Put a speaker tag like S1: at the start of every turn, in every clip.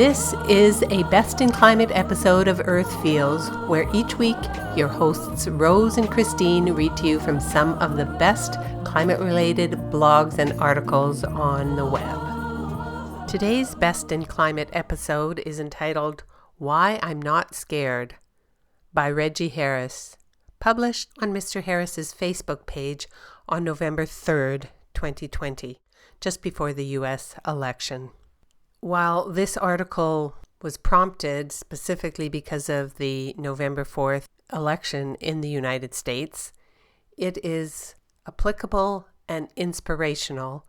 S1: This is a Best in Climate episode of Earth Feels, where each week your hosts Rose and Christine read to you from some of the best climate-related blogs and articles on the web. Today's Best in Climate episode is entitled Why I'm Not Scared by Reggie Harris, published on Mr. Harris's Facebook page on November 3rd, 2020, just before the U.S. election. While this article was prompted specifically because of the November 4th election in the United States, it is applicable and inspirational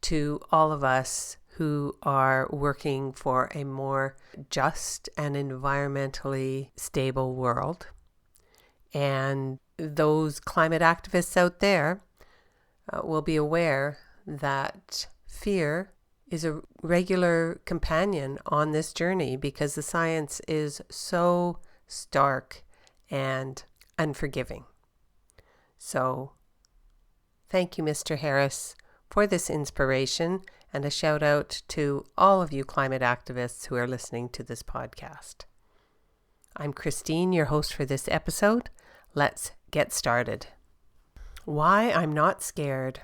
S1: to all of us who are working for a more just and environmentally stable world. And those climate activists out there will be aware that fear is a regular companion on this journey because the science is so stark and unforgiving. So, thank you, Mr. Harris, for this inspiration, and a shout out to all of you climate activists who are listening to this podcast. I'm Christine, your host for this episode. Let's get started. Why I'm not scared.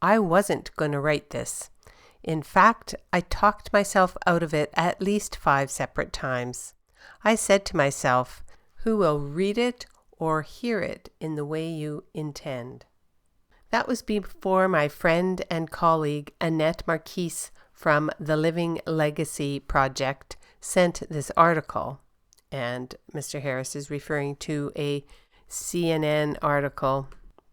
S1: I wasn't going to write this. In fact, I talked myself out of it at least 5 separate times. I said to myself, who will read it or hear it in the way you intend? That was before my friend and colleague Annette Marquise from the Living Legacy Project sent this article. And Mr. Harris is referring to a CNN article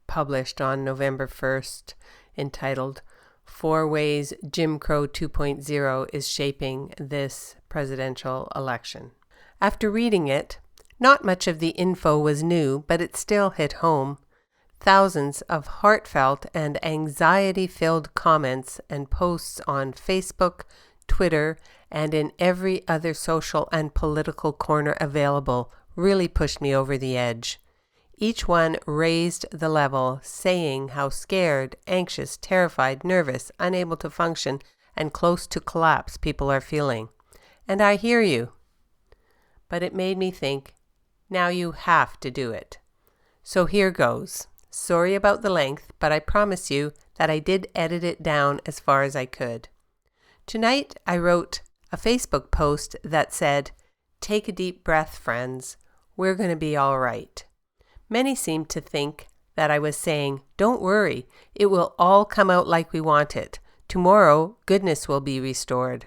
S1: published on November 1st entitled 4 Ways Jim Crow 2.0 is Shaping This Presidential Election. After reading it, not much of the info was new, but it still hit home. Thousands of heartfelt and anxiety-filled comments and posts on Facebook, Twitter, and in every other social and political corner available really pushed me over the edge. Each one raised the level, saying how scared, anxious, terrified, nervous, unable to function, and close to collapse people are feeling. And I hear you. But it made me think, now you have to do it. So here goes. Sorry about the length, but I promise you that I did edit it down as far as I could. Tonight I wrote a Facebook post that said, "Take a deep breath, friends. We're going to be all right." Many seemed to think that I was saying, don't worry, it will all come out like we want it. Tomorrow, goodness will be restored.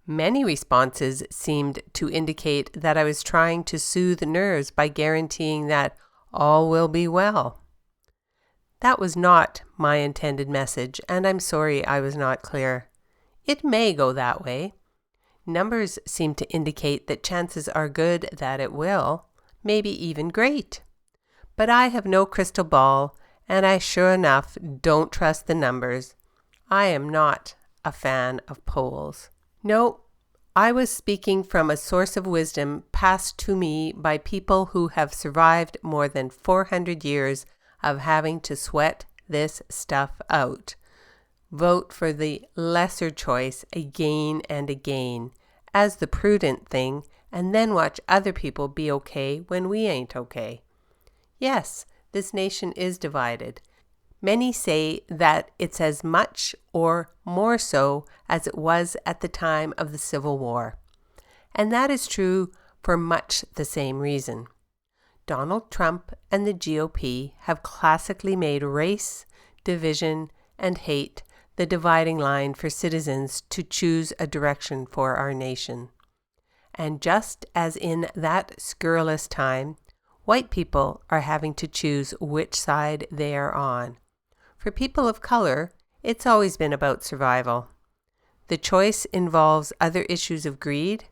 S1: Many responses seemed to indicate that I was trying to soothe nerves by guaranteeing that all will be well. That was not my intended message, and I'm sorry I was not clear. It may go that way. Numbers seem to indicate that chances are good that it will, maybe even great. But I have no crystal ball, and I sure enough don't trust the numbers. I am not a fan of polls. No, I was speaking from a source of wisdom passed to me by people who have survived more than 400 years of having to sweat this stuff out. Vote for the lesser choice again and again as the prudent thing, and then watch other people be okay when we ain't okay. Yes, this nation is divided. Many say that it's as much or more so as it was at the time of the Civil War. And that is true for much the same reason. Donald Trump and the GOP have classically made race, division, and hate the dividing line for citizens to choose a direction for our nation. And just as in that scurrilous time, white people are having to choose which side they are on. For people of color, it's always been about survival. The choice involves other issues of greed,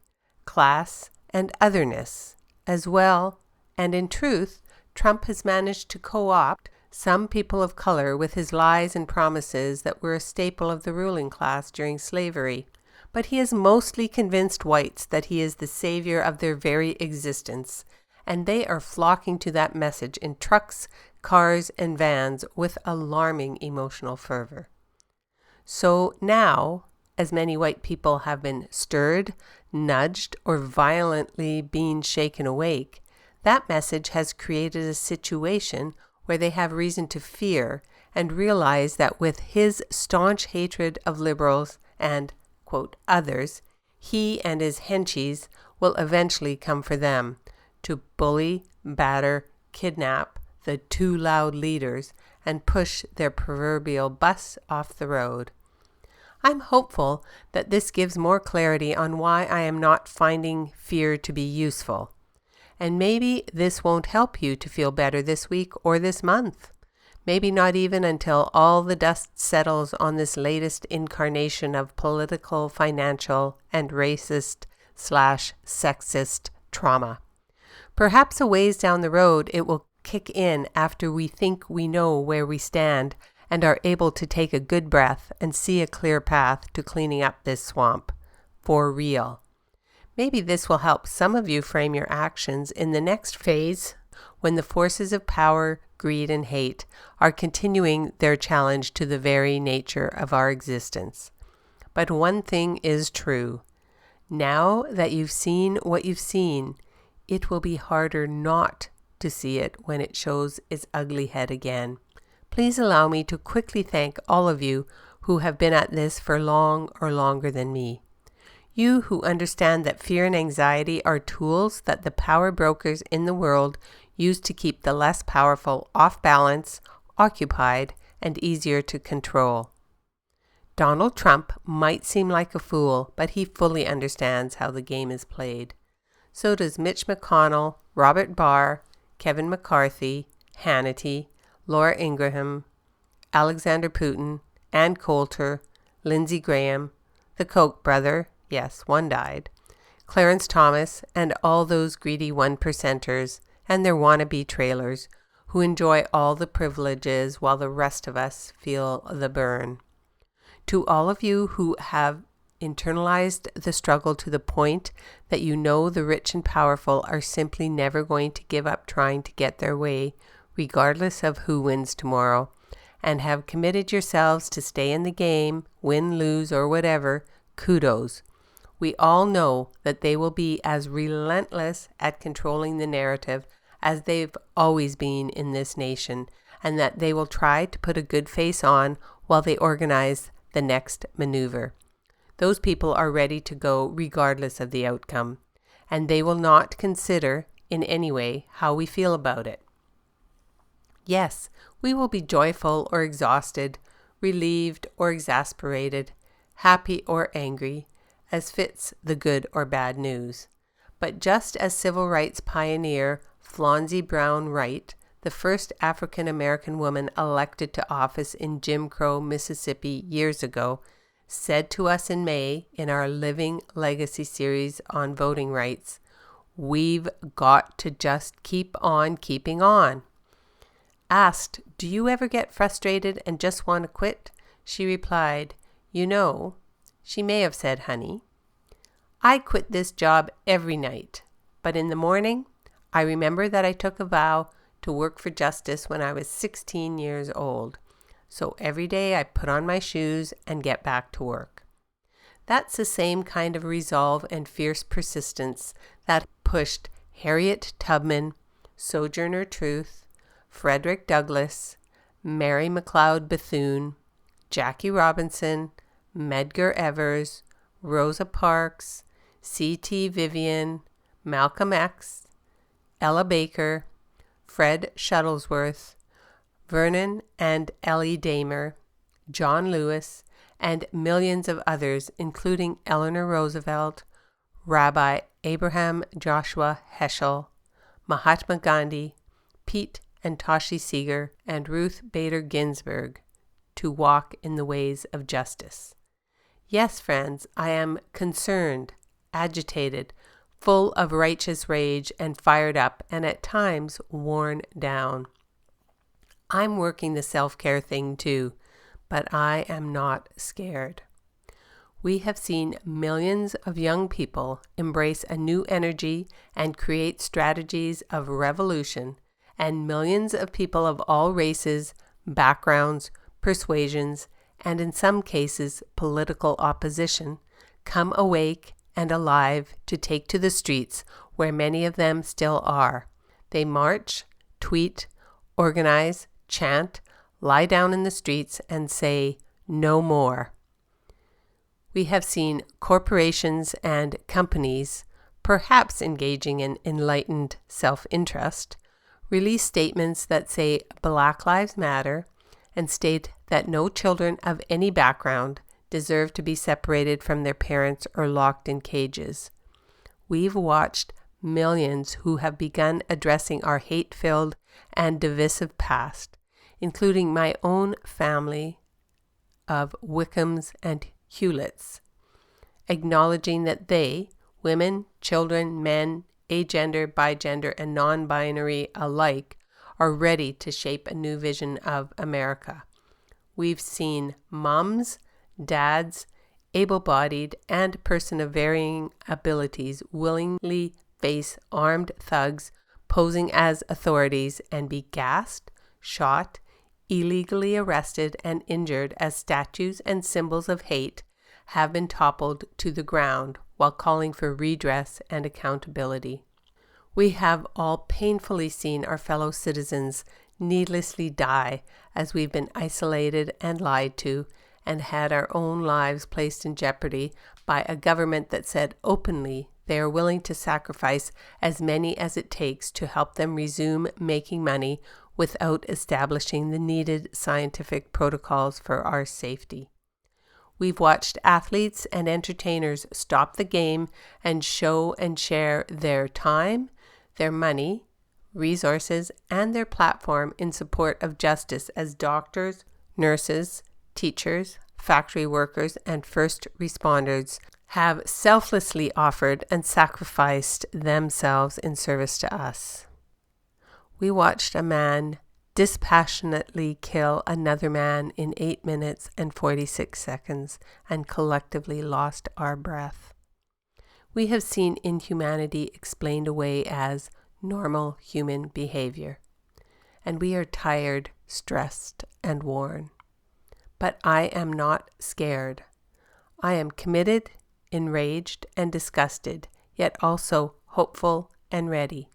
S1: class, and otherness as well, and in truth, Trump has managed to co-opt some people of color with his lies and promises that were a staple of the ruling class during slavery. But he has mostly convinced whites that he is the savior of their very existence, and they are flocking to that message in trucks, cars, and vans with alarming emotional fervor. So now, as many white people have been stirred, nudged, or violently been shaken awake, that message has created a situation where they have reason to fear and realize that with his staunch hatred of liberals and, quote, others, he and his henchies will eventually come for them to bully, batter, kidnap the too loud leaders and push their proverbial bus off the road. I'm hopeful that this gives more clarity on why I am not finding fear to be useful. And maybe this won't help you to feel better this week or this month. Maybe not even until all the dust settles on this latest incarnation of political, financial, and racist/sexist trauma. Perhaps a ways down the road it will kick in after we think we know where we stand and are able to take a good breath and see a clear path to cleaning up this swamp. For real. Maybe this will help some of you frame your actions in the next phase when the forces of power, greed, and hate are continuing their challenge to the very nature of our existence. But one thing is true. Now that you've seen what you've seen, it will be harder not to see it when it shows its ugly head again. Please allow me to quickly thank all of you who have been at this for long or longer than me. You who understand that fear and anxiety are tools that the power brokers in the world use to keep the less powerful off balance, occupied, and easier to control. Donald Trump might seem like a fool, but he fully understands how the game is played. So does Mitch McConnell, Robert Barr, Kevin McCarthy, Hannity, Laura Ingraham, Alexander Putin, Ann Coulter, Lindsey Graham, the Koch brother, yes, one died, Clarence Thomas, and all those greedy 1%ers and their wannabe trailers who enjoy all the privileges while the rest of us feel the burn. To all of you who have internalized the struggle to the point that you know the rich and powerful are simply never going to give up trying to get their way, regardless of who wins tomorrow, and have committed yourselves to stay in the game, win, lose, or whatever, kudos. We all know that they will be as relentless at controlling the narrative as they've always been in this nation, and that they will try to put a good face on while they organize the next maneuver. Those people are ready to go regardless of the outcome, and they will not consider in any way how we feel about it. Yes, we will be joyful or exhausted, relieved or exasperated, happy or angry, as fits the good or bad news. But just as civil rights pioneer Flonzy Brown Wright, the first African American woman elected to office in Jim Crow, Mississippi years ago, said to us in May in our Living Legacy series on voting rights, "We've got to just keep on keeping on." Asked, "Do you ever get frustrated and just want to quit?" she replied, "You know," she may have said honey, "I quit this job every night, but in the morning, I remember that I took a vow to work for justice when I was 16 years old. So every day I put on my shoes and get back to work." That's the same kind of resolve and fierce persistence that pushed Harriet Tubman, Sojourner Truth, Frederick Douglass, Mary McLeod Bethune, Jackie Robinson, Medgar Evers, Rosa Parks, C.T. Vivian, Malcolm X, Ella Baker, Fred Shuttlesworth, Vernon and Ellie Damer, John Lewis, and millions of others, including Eleanor Roosevelt, Rabbi Abraham Joshua Heschel, Mahatma Gandhi, Pete and Tashi Seeger, and Ruth Bader Ginsburg, to walk in the ways of justice. Yes, friends, I am concerned, agitated, full of righteous rage, and fired up, and at times worn down. I'm working the self-care thing too, but I am not scared. We have seen millions of young people embrace a new energy and create strategies of revolution, and millions of people of all races, backgrounds, persuasions, and in some cases political opposition, come awake and alive to take to the streets, where many of them still are. They march, tweet, organize, chant, lie down in the streets, and say, "No more." We have seen corporations and companies, perhaps engaging in enlightened self-interest, release statements that say Black Lives Matter and state that no children of any background deserve to be separated from their parents or locked in cages. We've watched millions who have begun addressing our hate-filled and divisive past, including my own family of Wickhams and Hewletts, acknowledging that they, women, children, men, agender, bigender, and non-binary alike, are ready to shape a new vision of America. We've seen mums, dads, able-bodied, and person of varying abilities willingly face armed thugs posing as authorities and be gassed, shot, illegally arrested, and injured as statues and symbols of hate have been toppled to the ground while calling for redress and accountability. We have all painfully seen our fellow citizens needlessly die as we've been isolated and lied to and had our own lives placed in jeopardy by a government that said openly they are willing to sacrifice as many as it takes to help them resume making money without establishing the needed scientific protocols for our safety. We've watched athletes and entertainers stop the game and show and share their time, their money, resources, and their platform in support of justice as doctors, nurses, teachers, factory workers, and first responders have selflessly offered and sacrificed themselves in service to us. We watched a man dispassionately kill another man in 8 minutes and 46 seconds and collectively lost our breath. We have seen inhumanity explained away as normal human behavior, and we are tired, stressed, and worn. But I am not scared. I am committed, enraged, and disgusted, yet also hopeful and ready.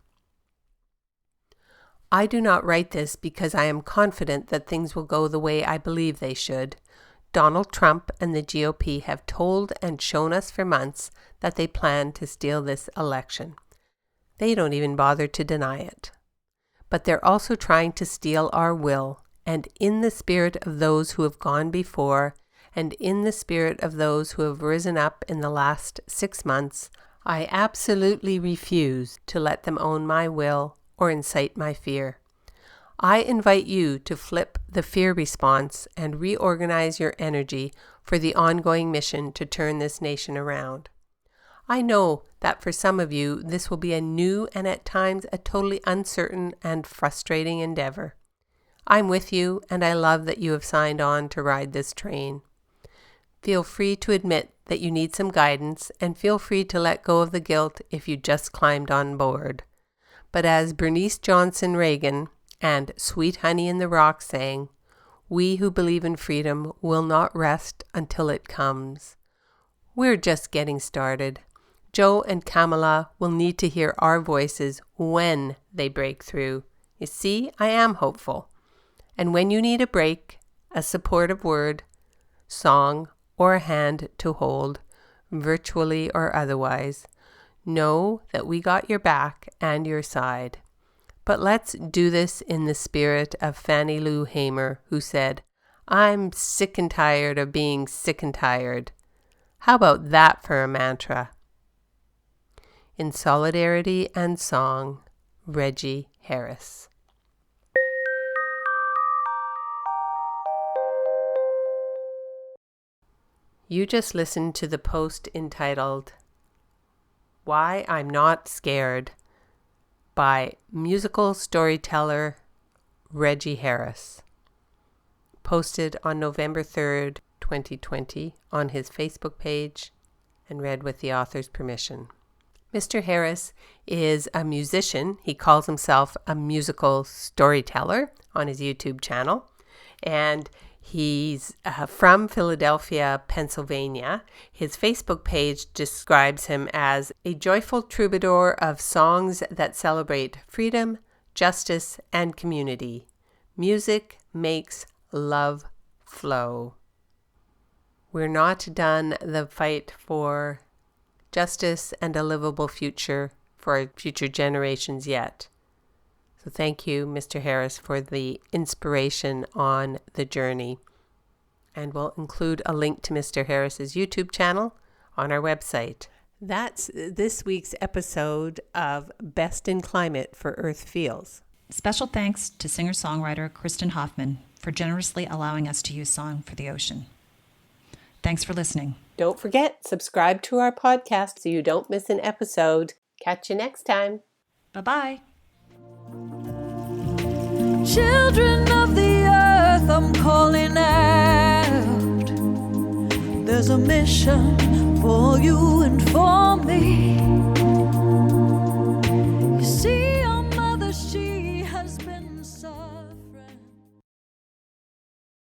S1: I do not write this because I am confident that things will go the way I believe they should. Donald Trump and the GOP have told and shown us for months that they plan to steal this election. They don't even bother to deny it. But they're also trying to steal our will, and in the spirit of those who have gone before, and in the spirit of those who have risen up in the last 6 months, I absolutely refuse to let them own my will or incite my fear. I invite you to flip the fear response and reorganize your energy for the ongoing mission to turn this nation around. I know that for some of you, this will be a new and at times a totally uncertain and frustrating endeavor. I'm with you, and I love that you have signed on to ride this train. Feel free to admit that you need some guidance, and feel free to let go of the guilt if you just climbed on board. But as Bernice Johnson Reagan and Sweet Honey in the Rock sang, we who believe in freedom will not rest until it comes. We're just getting started. Joe and Kamala will need to hear our voices when they break through. You see, I am hopeful. And when you need a break, a supportive word, song, or a hand to hold, virtually or otherwise, know that we got your back and your side. But let's do this in the spirit of Fannie Lou Hamer, who said, "I'm sick and tired of being sick and tired." How about that for a mantra? In solidarity and song, Reggie Harris. You just listened to the post entitled Why I'm Not Scared by musical storyteller Reggie Harris, posted on November 3rd, 2020 on his Facebook page and read with the author's permission. Mr. Harris is a musician. He calls himself a musical storyteller on his YouTube channel, and He's from Philadelphia, Pennsylvania. His Facebook page describes him as a joyful troubadour of songs that celebrate freedom, justice, and community. Music makes love flow. We're not done the fight for justice and a livable future for future generations yet. So thank you, Mr. Harris, for the inspiration on the journey. And we'll include a link to Mr. Harris's YouTube channel on our website. That's this week's episode of Best in Climate for Earth Feels.
S2: Special thanks to singer-songwriter Kristen Hoffman for generously allowing us to use Song for the Ocean. Thanks for listening.
S1: Don't forget, subscribe to our podcast so you don't miss an episode. Catch you next time.
S2: Bye-bye.
S3: Children of the earth, I'm calling out. There's a mission for you and for me.